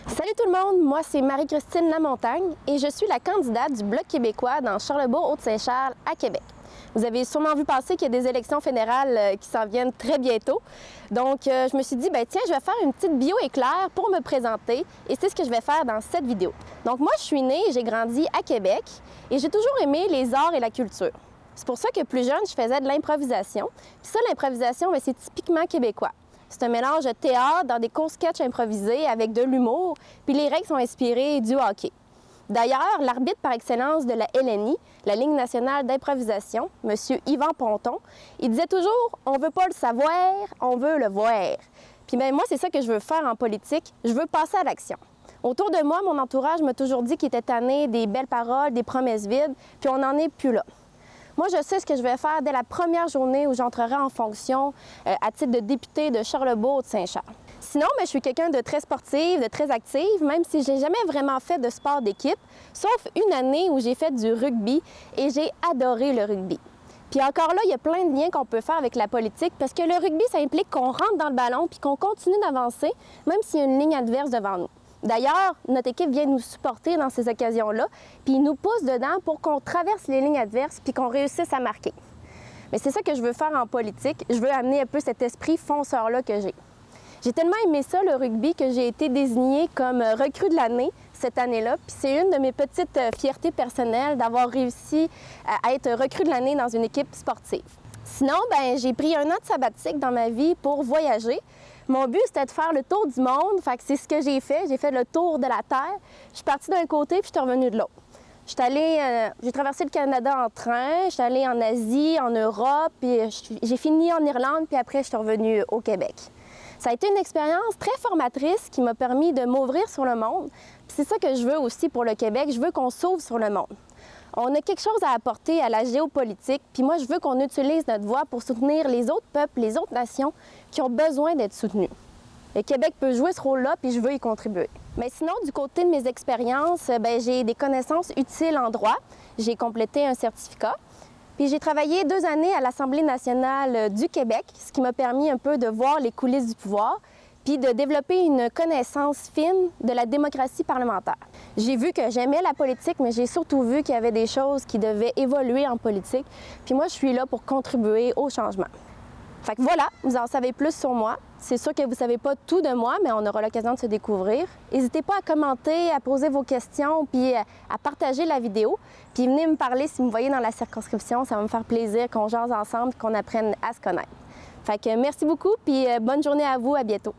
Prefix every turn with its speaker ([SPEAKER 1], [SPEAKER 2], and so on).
[SPEAKER 1] Salut tout le monde, moi c'est Marie-Christine Lamontagne et je suis la candidate du Bloc québécois dans Charlebourg-Haute-Saint-Charles à Québec. Vous avez sûrement vu passer qu'il y a des élections fédérales qui s'en viennent très bientôt. Donc je me suis dit, tiens, je vais faire une petite bio éclair pour me présenter et c'est ce que je vais faire dans cette vidéo. Donc moi je suis née et j'ai grandi à Québec et j'ai toujours aimé les arts et la culture. C'est pour ça que plus jeune, je faisais de l'improvisation. Puis ça, l'improvisation, c'est typiquement québécois. C'est un mélange de théâtre dans des courts sketchs improvisés avec de l'humour, puis les règles sont inspirées du hockey. D'ailleurs, l'arbitre par excellence de la LNI, la Ligue nationale d'improvisation, M. Yvan Ponton, il disait toujours « on veut pas le savoir, on veut le voir ». Puis moi, c'est ça que je veux faire en politique, je veux passer à l'action. Autour de moi, mon entourage m'a toujours dit qu'il était tanné des belles paroles, des promesses vides, puis on n'en est plus là. Moi, je sais ce que je vais faire dès la première journée où j'entrerai en fonction à titre de députée de Charlebourg-Saint-Charles. Sinon, je suis quelqu'un de très sportive, de très active, même si je n'ai jamais vraiment fait de sport d'équipe, sauf une année où j'ai fait du rugby et j'ai adoré le rugby. Puis encore là, il y a plein de liens qu'on peut faire avec la politique parce que le rugby, ça implique qu'on rentre dans le ballon puis qu'on continue d'avancer, même s'il y a une ligne adverse devant nous. D'ailleurs, notre équipe vient nous supporter dans ces occasions-là, puis ils nous poussent dedans pour qu'on traverse les lignes adverses puis qu'on réussisse à marquer. Mais c'est ça que je veux faire en politique. Je veux amener un peu cet esprit fonceur-là que j'ai. J'ai tellement aimé ça, le rugby, que j'ai été désignée comme recrue de l'année cette année-là. Puis c'est une de mes petites fiertés personnelles d'avoir réussi à être recrue de l'année dans une équipe sportive. Sinon, j'ai pris un an de sabbatique dans ma vie pour voyager. Mon but, c'était de faire le tour du monde. Fait que c'est ce que j'ai fait. J'ai fait le tour de la Terre. Je suis partie d'un côté puis je suis revenue de l'autre. J'ai traversé le Canada en train, je suis allée en Asie, en Europe, puis j'ai fini en Irlande, puis après, je suis revenue au Québec. Ça a été une expérience très formatrice qui m'a permis de m'ouvrir sur le monde. Puis c'est ça que je veux aussi pour le Québec. Je veux qu'on s'ouvre sur le monde. On a quelque chose à apporter à la géopolitique, puis moi, je veux qu'on utilise notre voix pour soutenir les autres peuples, les autres nations qui ont besoin d'être soutenus. Le Québec peut jouer ce rôle-là, puis je veux y contribuer. Mais sinon, du côté de mes expériences, j'ai des connaissances utiles en droit. J'ai complété un certificat. Puis j'ai travaillé 2 années à l'Assemblée nationale du Québec, ce qui m'a permis un peu de voir les coulisses du pouvoir, puis de développer une connaissance fine de la démocratie parlementaire. J'ai vu que j'aimais la politique, mais j'ai surtout vu qu'il y avait des choses qui devaient évoluer en politique. Puis moi, je suis là pour contribuer au changement. Fait que voilà, vous en savez plus sur moi. C'est sûr que vous ne savez pas tout de moi, mais on aura l'occasion de se découvrir. N'hésitez pas à commenter, à poser vos questions, puis à partager la vidéo. Puis venez me parler si vous me voyez dans la circonscription. Ça va me faire plaisir qu'on jase ensemble, qu'on apprenne à se connaître. Fait que merci beaucoup, puis bonne journée à vous, à bientôt.